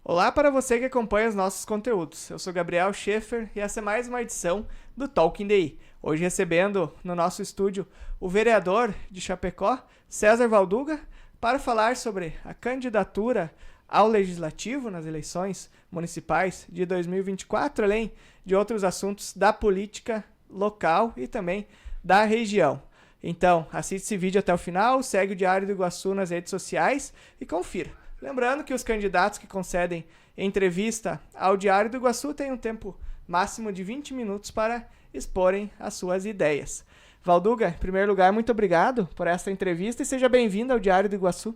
Olá para você que acompanha os nossos conteúdos. Eu sou Gabriel Schaefer e essa é mais uma edição do Talking DI. Hoje recebendo no nosso estúdio o vereador de Chapecó, César Valduga, para falar sobre a candidatura ao Legislativo nas eleições municipais de 2024, além de outros assuntos da política local e também da região. Então, assiste esse vídeo até o final, segue o Diário do Iguaçu nas redes sociais e confira. Lembrando que os candidatos que concedem entrevista ao Diário do Iguaçu têm um tempo máximo de 20 minutos para exporem as suas ideias. Valduga, em primeiro lugar, muito obrigado por esta entrevista e seja bem-vindo ao Diário do Iguaçu.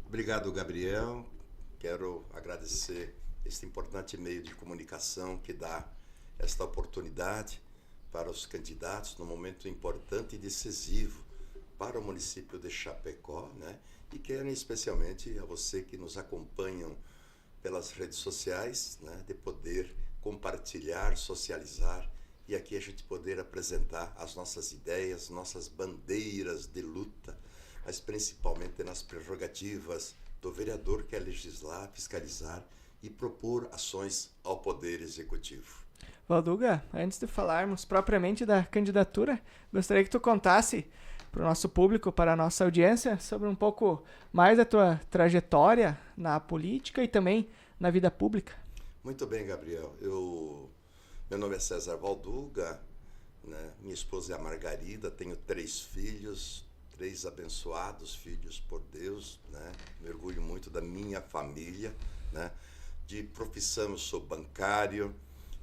Obrigado, Gabriel. Quero agradecer este importante meio de comunicação que dá esta oportunidade para os candidatos num momento importante e decisivo para o município de Chapecó, né? E quero especialmente a você que nos acompanham pelas redes sociais, né? De poder compartilhar, socializar e aqui a gente poder apresentar as nossas ideias, nossas bandeiras de luta, mas principalmente nas prerrogativas do vereador que é legislar, fiscalizar e propor ações ao Poder Executivo. Valduga, antes de falarmos propriamente da candidatura, gostaria que tu contasse para o nosso público, para a nossa audiência, sobre um pouco mais da tua trajetória na política e também na vida pública. Muito bem, Gabriel. Meu nome é César Valduga, né? Minha esposa é a Margarida, tenho 3 filhos, 3 abençoados filhos por Deus, né? Me orgulho muito da minha família, né? De profissão eu sou bancário,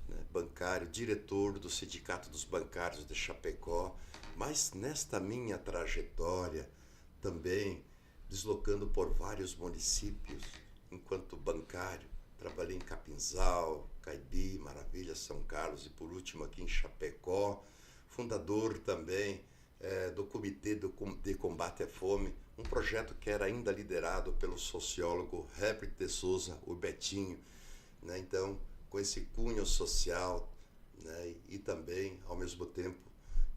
né? Bancário, diretor do Sindicato dos Bancários de Chapecó, mas nesta minha trajetória também deslocando por vários municípios enquanto bancário, trabalhei em Capinzal, Caibi, Maravilha, São Carlos e por último aqui em Chapecó, fundador também do Comitê de Combate à Fome, um projeto que era ainda liderado pelo sociólogo Herbert de Souza, o Betinho, né? Então, com esse cunho social, né? E também, ao mesmo tempo,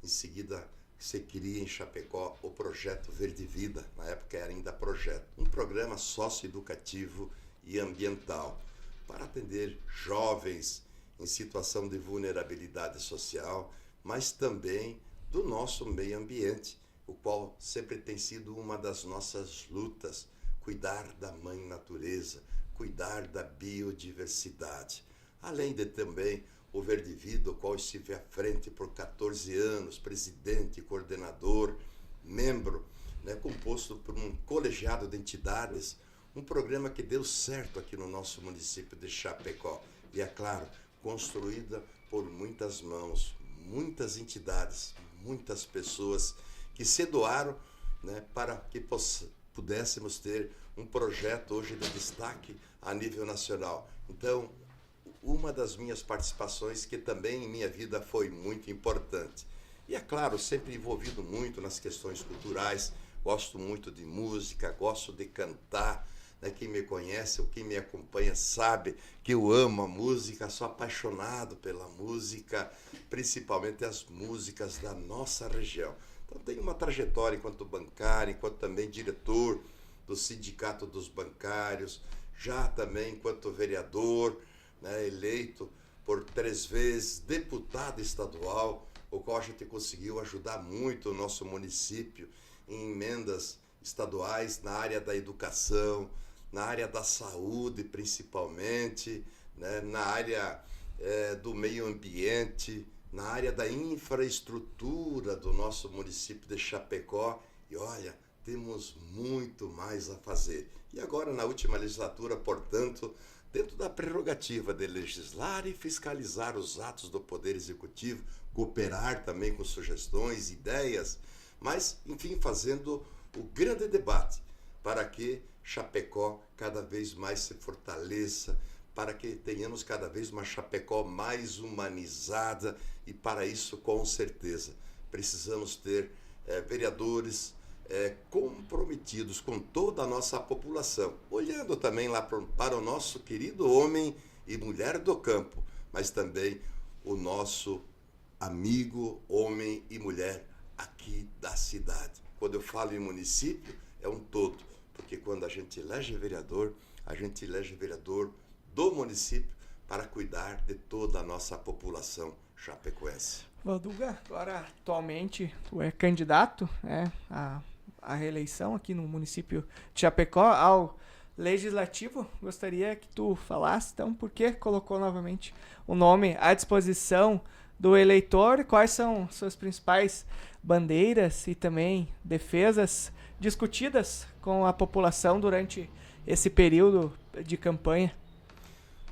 em seguida, se cria em Chapecó o Projeto Verde Vida, na época era ainda projeto, um programa socioeducativo e ambiental para atender jovens em situação de vulnerabilidade social, mas também do nosso meio ambiente, o qual sempre tem sido uma das nossas lutas, cuidar da mãe natureza, cuidar da biodiversidade, além de também o Verde Vida, o qual estive à frente por 14 anos, presidente, coordenador, membro, né, composto por um colegiado de entidades, um programa que deu certo aqui no nosso município de Chapecó. E é claro, construída por muitas mãos, muitas entidades, muitas pessoas que se doaram, né, para que pudéssemos ter um projeto hoje de destaque a nível nacional. Então, uma das minhas participações que também em minha vida foi muito importante. E é claro, sempre envolvido muito nas questões culturais, gosto muito de música, gosto de cantar, né? Quem me conhece ou quem me acompanha sabe que eu amo a música, sou apaixonado pela música, principalmente as músicas da nossa região. Então tenho uma trajetória enquanto bancário, enquanto também diretor do Sindicato dos Bancários, já também enquanto vereador, né, eleito por 3 vezes, deputado estadual, o qual a gente conseguiu ajudar muito o nosso município em emendas estaduais na área da educação, na área da saúde principalmente, né, na área do meio ambiente, na área da infraestrutura do nosso município de Chapecó. E olha, temos muito mais a fazer. E agora, na última legislatura, portanto, dentro da prerrogativa de legislar e fiscalizar os atos do Poder Executivo, cooperar também com sugestões, ideias, mas, enfim, fazendo o grande debate para que Chapecó cada vez mais se fortaleça, para que tenhamos cada vez uma Chapecó mais humanizada e para isso, com certeza, precisamos ter vereadores comprometidos com toda a nossa população, olhando também lá para o nosso querido homem e mulher do campo, mas também o nosso amigo, homem e mulher aqui da cidade. Quando eu falo em município, é um todo, porque quando a gente elege vereador, a gente elege vereador do município para cuidar de toda a nossa população chapecoense. Valduga, agora atualmente tu é candidato, né, à reeleição aqui no município de Chapecó ao Legislativo. Gostaria que tu falasse, então, por que colocou novamente o nome à disposição do eleitor, quais são suas principais bandeiras e também defesas discutidas com a população durante esse período de campanha.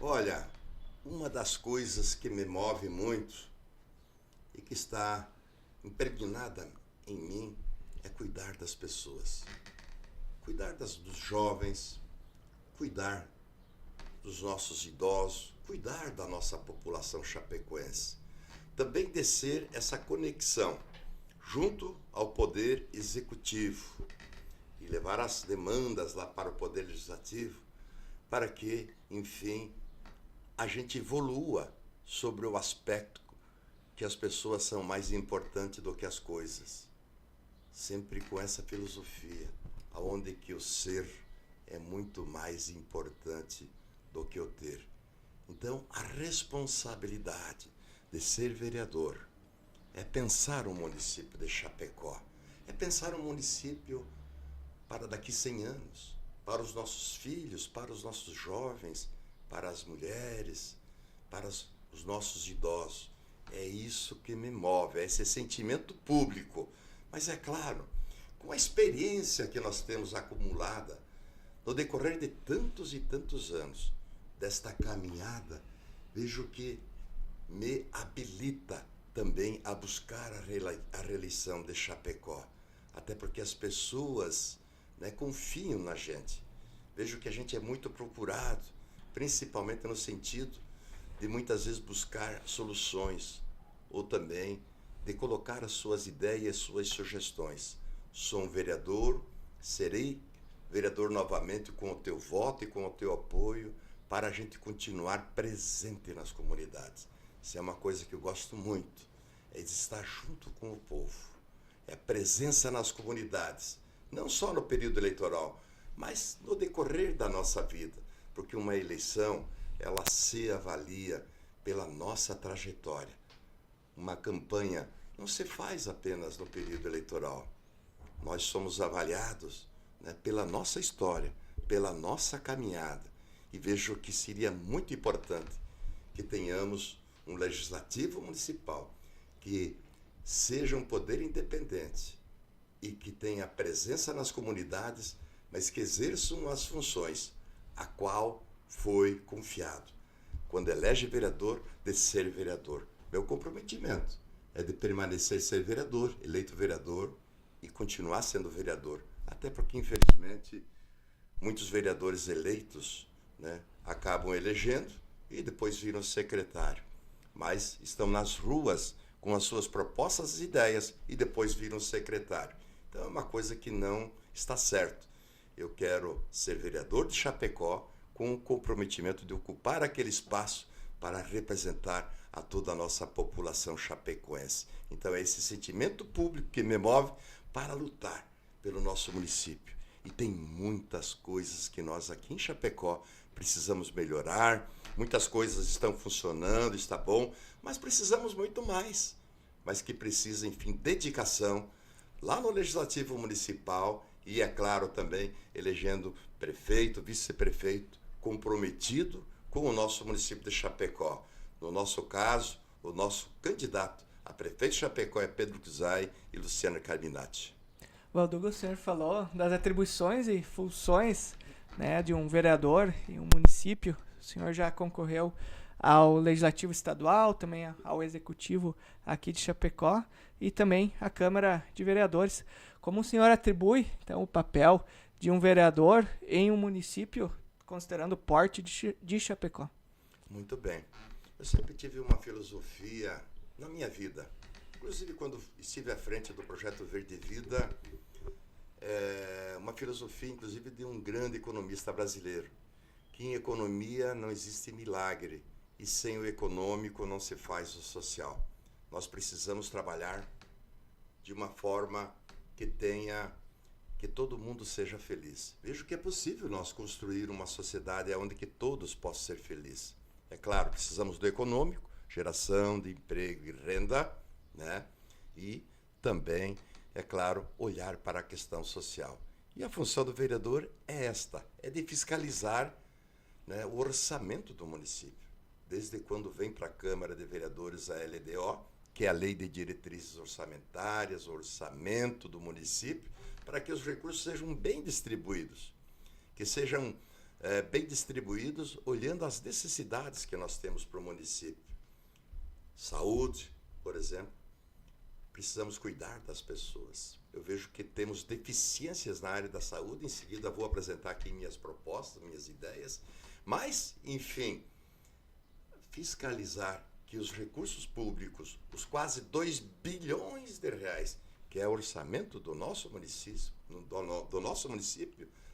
Olha, uma das coisas que me move muito e que está impregnada em mim é cuidar das pessoas, cuidar dos jovens, cuidar dos nossos idosos, cuidar da nossa população chapecoense. Também descer essa conexão junto ao Poder Executivo e levar as demandas lá para o Poder Legislativo para que, enfim, a gente evolua sobre o aspecto que as pessoas são mais importantes do que as coisas. Sempre com essa filosofia, onde que o ser é muito mais importante do que o ter. Então, a responsabilidade de ser vereador é pensar o município de Chapecó, é pensar o município para daqui 100 anos, para os nossos filhos, para os nossos jovens, para as mulheres, para os nossos idosos. É isso que me move, é esse sentimento público. Mas é claro, com a experiência que nós temos acumulada no decorrer de tantos e tantos anos desta caminhada, vejo que me habilita também a buscar a reeleição de Chapecó. Até porque as pessoas, né, confiam na gente. Vejo que a gente é muito procurado, principalmente no sentido de muitas vezes buscar soluções ou também de colocar as suas ideias, suas sugestões. Sou um vereador, serei vereador novamente com o teu voto e com o teu apoio para a gente continuar presente nas comunidades. Isso é uma coisa que eu gosto muito, é de estar junto com o povo. É a presença nas comunidades, não só no período eleitoral, mas no decorrer da nossa vida, porque uma eleição, ela se avalia pela nossa trajetória. Uma campanha não se faz apenas no período eleitoral. Nós somos avaliados, né, pela nossa história, pela nossa caminhada. E vejo que seria muito importante que tenhamos um legislativo municipal que seja um poder independente e que tenha presença nas comunidades, mas que exerçam as funções a qual foi confiado. Quando elege vereador, de ser vereador. Meu comprometimento é de permanecer ser vereador, eleito vereador e continuar sendo vereador. Até porque, infelizmente, muitos vereadores eleitos, né, acabam elegendo e depois viram secretário. Mas estão nas ruas com as suas propostas e ideias e depois viram secretário. Então é uma coisa que não está certo. Eu quero ser vereador de Chapecó com o comprometimento de ocupar aquele espaço para representar a toda a nossa população chapecoense. Então é esse sentimento público que me move para lutar pelo nosso município. E tem muitas coisas que nós aqui em Chapecó precisamos melhorar, muitas coisas estão funcionando, está bom, mas precisamos muito mais. Mas que precisa, enfim, dedicação lá no Legislativo Municipal e, é claro, também elegendo prefeito, vice-prefeito, comprometido com o nosso município de Chapecó. No nosso caso, o nosso candidato a prefeito de Chapecó é Pedro Kuzai e Luciano Carminati. Valduga, o senhor falou das atribuições e funções, né, de um vereador em um município. O senhor já concorreu ao Legislativo Estadual, também ao Executivo aqui de Chapecó e também à Câmara de Vereadores. Como o senhor atribui, então, o papel de um vereador em um município, considerando o porte de Chapecó? Muito bem. Eu sempre tive uma filosofia na minha vida. Inclusive, quando estive à frente do Projeto Verde Vida, uma filosofia, inclusive, de um grande economista brasileiro, que em economia não existe milagre, e sem o econômico não se faz o social. Nós precisamos trabalhar de uma forma que que todo mundo seja feliz. Vejo que é possível nós construir uma sociedade onde que todos possam ser felizes. É claro, precisamos do econômico, geração de emprego e renda, né? E também, é claro, olhar para a questão social. E a função do vereador é esta, é de fiscalizar, né, o orçamento do município. Desde quando vem para a Câmara de Vereadores a LDO, que é a Lei de Diretrizes Orçamentárias, o orçamento do município, para que os recursos sejam bem distribuídos, que sejam bem distribuídos olhando as necessidades que nós temos para o município. Saúde, por exemplo, precisamos cuidar das pessoas. Eu vejo que temos deficiências na área da saúde, em seguida vou apresentar aqui minhas propostas, minhas ideias, mas, enfim, fiscalizar que os recursos públicos, os quase 2 bilhões de reais, que é o orçamento do nosso município,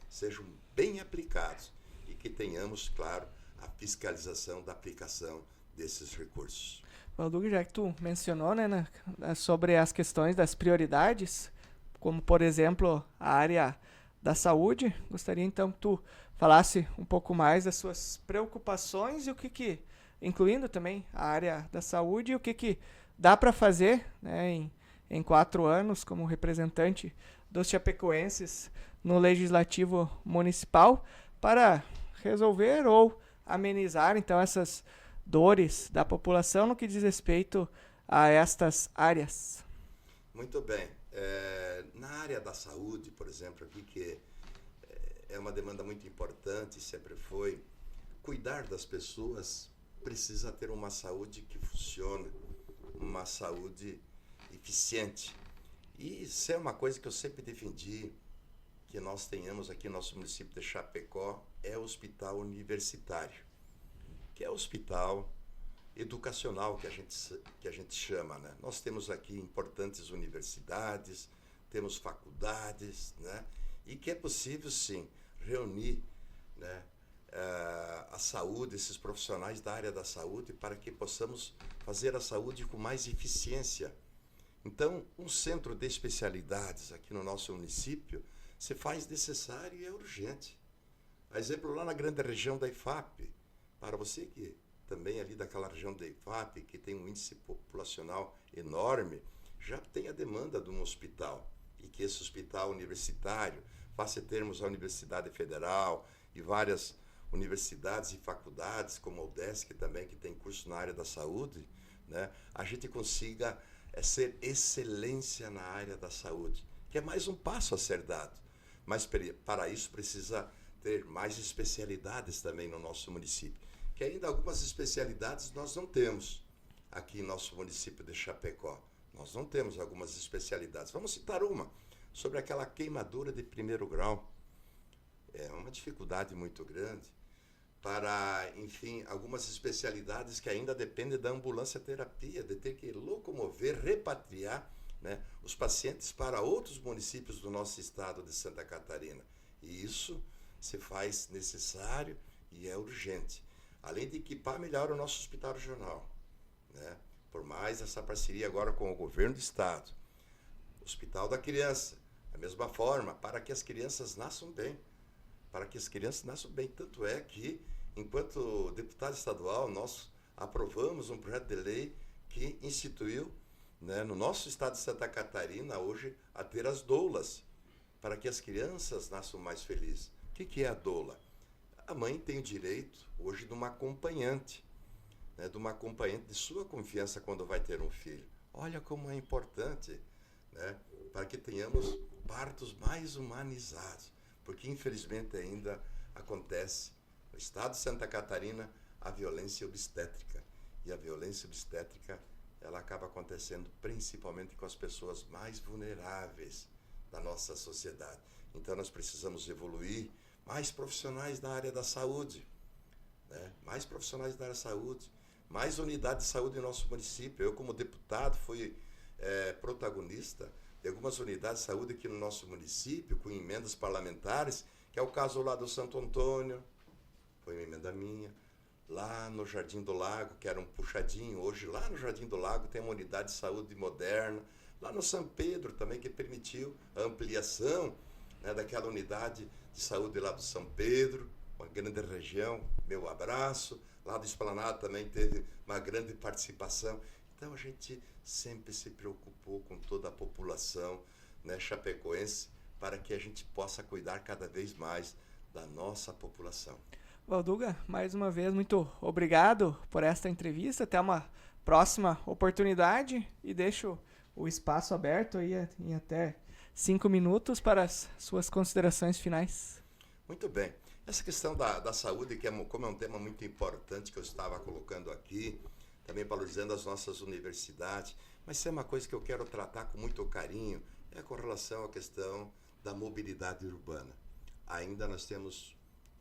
sejam bem aplicados e que tenhamos, claro, a fiscalização da aplicação desses recursos. Valduga, já que tu mencionou, né, sobre as questões das prioridades, como, por exemplo, a área da saúde, gostaria então que tu falasse um pouco mais das suas preocupações e o que incluindo também a área da saúde, e o que dá para fazer, né, em 4 anos como representante dos chapecoenses no Legislativo Municipal para resolver ou amenizar então essas dores da população no que diz respeito a estas áreas. Muito bem. Na área da saúde, por exemplo, aqui que é uma demanda muito importante, sempre foi, cuidar das pessoas precisa ter uma saúde que funcione, uma saúde eficiente. E isso é uma coisa que eu sempre defendi, que nós tenhamos aqui no nosso município de Chapecó, é o hospital universitário, que é o hospital educacional que a gente chama, né? Nós temos aqui importantes universidades, temos faculdades, né? E que é possível, sim, reunir, né, a saúde, esses profissionais da área da saúde, para que possamos fazer a saúde com mais eficiência. Então, um centro de especialidades aqui no nosso município se faz necessário e é urgente. A exemplo, lá na grande região da IFAP, para você que também ali daquela região da IFAP, que tem um índice populacional enorme, já tem a demanda de um hospital, e que esse hospital universitário faça termos a Universidade Federal e várias universidades e faculdades, como a UDESC também, que tem curso na área da saúde, né, a gente consiga ser excelência na área da saúde, que é mais um passo a ser dado. Mas para isso precisa ter mais especialidades também no nosso município, que ainda algumas especialidades nós não temos aqui em nosso município de Chapecó. Nós não temos algumas especialidades. Vamos citar uma, sobre aquela queimadura de 1º grau. É uma dificuldade muito grande para, enfim, algumas especialidades que ainda dependem da ambulância terapia, de ter que locomover, repatriar, né, os pacientes para outros municípios do nosso estado de Santa Catarina. E isso se faz necessário e é urgente. Além de equipar melhor o nosso hospital regional, né, por mais essa parceria agora com o governo do estado. Hospital da Criança, da mesma forma, para que as crianças nasçam bem. Para que as crianças nasçam bem. Tanto é que, enquanto deputado estadual, nós aprovamos um projeto de lei que instituiu, né, no nosso estado de Santa Catarina, hoje, a ter as doulas, para que as crianças nasçam mais felizes. O que é a doula? A mãe tem o direito, hoje, de uma acompanhante, né, de uma acompanhante de sua confiança quando vai ter um filho. Olha como é importante, né, para que tenhamos partos mais humanizados, porque, infelizmente, ainda acontece no estado de Santa Catarina a violência obstétrica. E a violência obstétrica, ela acaba acontecendo principalmente com as pessoas mais vulneráveis da nossa sociedade. Então, nós precisamos evoluir, mais profissionais da área da saúde, né? Mais profissionais da área da saúde, mais unidades de saúde em nosso município. Eu, como deputado, fui protagonista de algumas unidades de saúde aqui no nosso município, com emendas parlamentares, que é o caso lá do Santo Antônio, foi uma emenda minha. Lá no Jardim do Lago, que era um puxadinho, hoje lá no Jardim do Lago tem uma unidade de saúde moderna. Lá no São Pedro também, que permitiu a ampliação né, daquela unidade de saúde lá do São Pedro, uma grande região, meu abraço. Lá do Esplanado também teve uma grande participação. Então a gente sempre se preocupou com toda a população, né, chapecoense, para que a gente possa cuidar cada vez mais da nossa população. Valduga, mais uma vez, muito obrigado por esta entrevista. Até uma próxima oportunidade e deixo o espaço aberto aí em até 5 minutos para as suas considerações finais. Muito bem. Essa questão da saúde, como é um tema muito importante que eu estava colocando aqui, também valorizando as nossas universidades, mas isso é uma coisa que eu quero tratar com muito carinho, é com relação à questão da mobilidade urbana. Ainda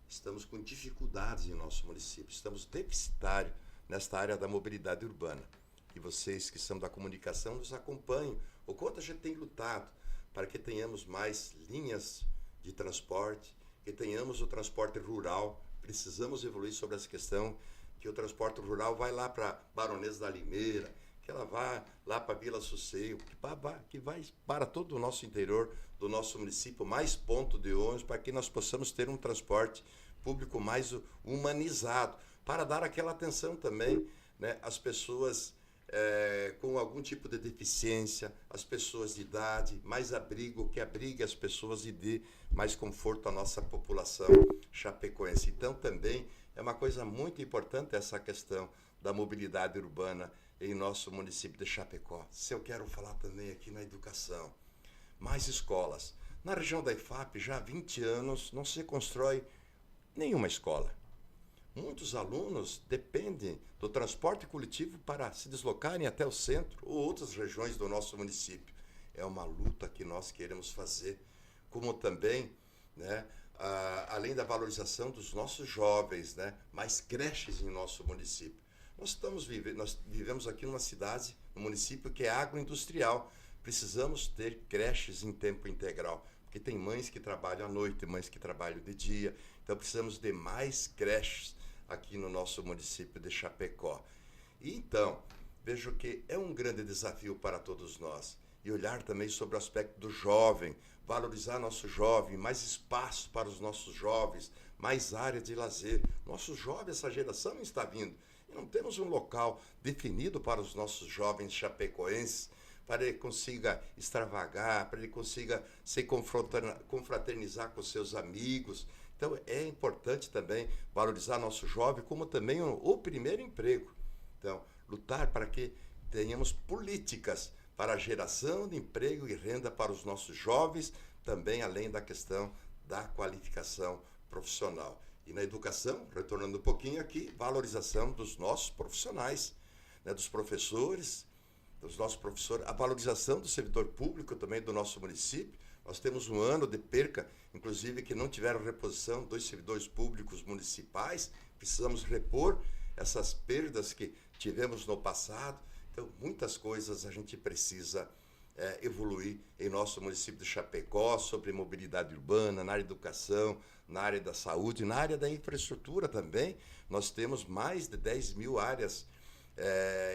estamos com dificuldades em nosso município, estamos deficitários nesta área da mobilidade urbana. E vocês que são da comunicação nos acompanham, o quanto a gente tem lutado para que tenhamos mais linhas de transporte, que tenhamos o transporte rural. Precisamos evoluir sobre essa questão, que o transporte rural vai lá para Baronesa da Limeira, que ela vai lá para Vila Sossego, que vai para todo o nosso interior do nosso município, mais ponto de ônibus, para que nós possamos ter um transporte público mais humanizado, para dar aquela atenção também, né, às pessoas com algum tipo de deficiência, as pessoas de idade, mais abrigo, que abrigue as pessoas e dê mais conforto à nossa população chapecoense. Então também é uma coisa muito importante essa questão da mobilidade urbana em nosso município de Chapecó. Se eu quero falar também aqui na educação, mais escolas. Na região da IFAP, já há 20 anos, não se constrói nenhuma escola. Muitos alunos dependem do transporte coletivo para se deslocarem até o centro ou outras regiões do nosso município. É uma luta que nós queremos fazer, como também, né, além da valorização dos nossos jovens, né, mais creches em nosso município. Nós vivemos aqui numa cidade, num município que é agroindustrial. Precisamos ter creches em tempo integral, porque tem mães que trabalham à noite, mães que trabalham de dia. Então precisamos de mais creches aqui no nosso município de Chapecó. E então, vejo que é um grande desafio para todos nós. E olhar também sobre o aspecto do jovem, valorizar nosso jovem, mais espaço para os nossos jovens, mais área de lazer. Nossos jovens, essa geração está vindo. E não temos um local definido para os nossos jovens chapecoenses, para ele consiga extravagar, para ele consiga se confraternizar com seus amigos. Então é importante também valorizar nosso jovem como também o primeiro emprego. Então, lutar para que tenhamos políticas para a geração de emprego e renda para os nossos jovens, também além da questão da qualificação profissional. E na educação, retornando um pouquinho aqui, valorização dos nossos profissionais, né, dos professores, a valorização do servidor público também do nosso município. Nós temos um ano de perca, inclusive que não tiveram reposição dos servidores públicos municipais. Precisamos repor essas perdas que tivemos no passado. Então, muitas coisas a gente precisa evoluir em nosso município de Chapecó, sobre mobilidade urbana, na área da educação, na área da saúde, na área da infraestrutura também. Nós temos mais de 10 mil áreas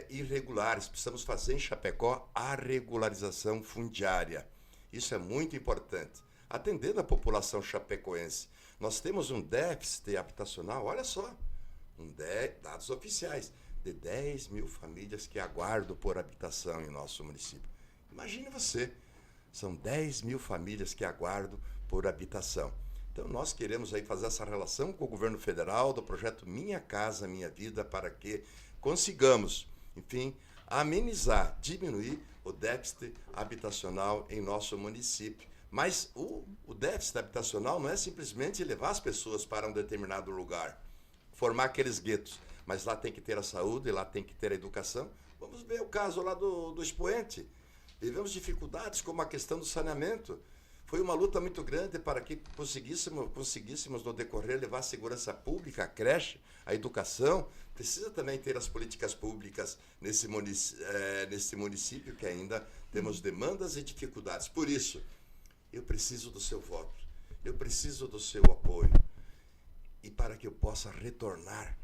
irregulares. Precisamos fazer em Chapecó a regularização fundiária. Isso é muito importante. Atendendo a população chapecoense, nós temos um déficit habitacional, olha só, dados oficiais, de 10 mil famílias que aguardam por habitação em nosso município. Imagine você, são 10 mil famílias que aguardam por habitação. Então nós queremos aí fazer essa relação com o governo federal do projeto Minha Casa Minha Vida para que consigamos, enfim, amenizar, diminuir o déficit habitacional em nosso município. Mas o déficit habitacional não é simplesmente levar as pessoas para um determinado lugar, formar aqueles guetos, mas lá tem que ter a saúde, lá tem que ter a educação. Vamos ver o caso lá do expoente. Vivemos dificuldades como a questão do saneamento. Foi uma luta muito grande para que conseguíssemos no decorrer levar a segurança pública, a creche, a educação. Precisa também ter as políticas públicas nesse município que ainda temos demandas e dificuldades. Por isso, eu preciso do seu voto, eu preciso do seu apoio. E para que eu possa retornar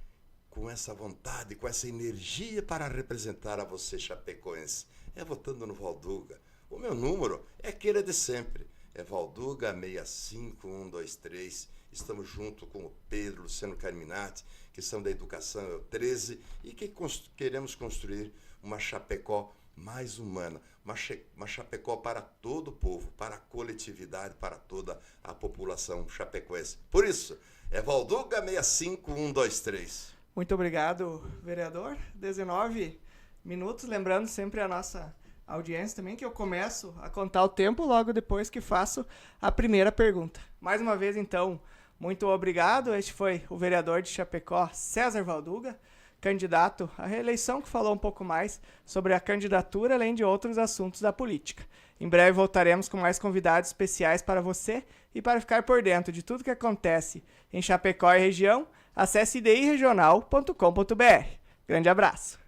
com essa vontade, com essa energia para representar a você, chapecoense, é votando no Valduga. O meu número é aquele de sempre. é Valduga 65123. Estamos junto com o Pedro, Luciano Carminati, que são da Educação, é o 13, e que queremos construir uma Chapecó mais humana, uma Chapecó para todo o povo, para a coletividade, para toda a população chapecoense. Por isso, é Valduga 65123. Muito obrigado, vereador. 19 minutos, lembrando sempre a nossa audiência também que eu começo a contar o tempo logo depois que faço a primeira pergunta. Mais uma vez, então, muito obrigado. Este foi o vereador de Chapecó, César Valduga, candidato à reeleição, que falou um pouco mais sobre a candidatura, além de outros assuntos da política. Em breve voltaremos com mais convidados especiais para você e para ficar por dentro de tudo que acontece em Chapecó e região, acesse idiregional.com.br. Grande abraço!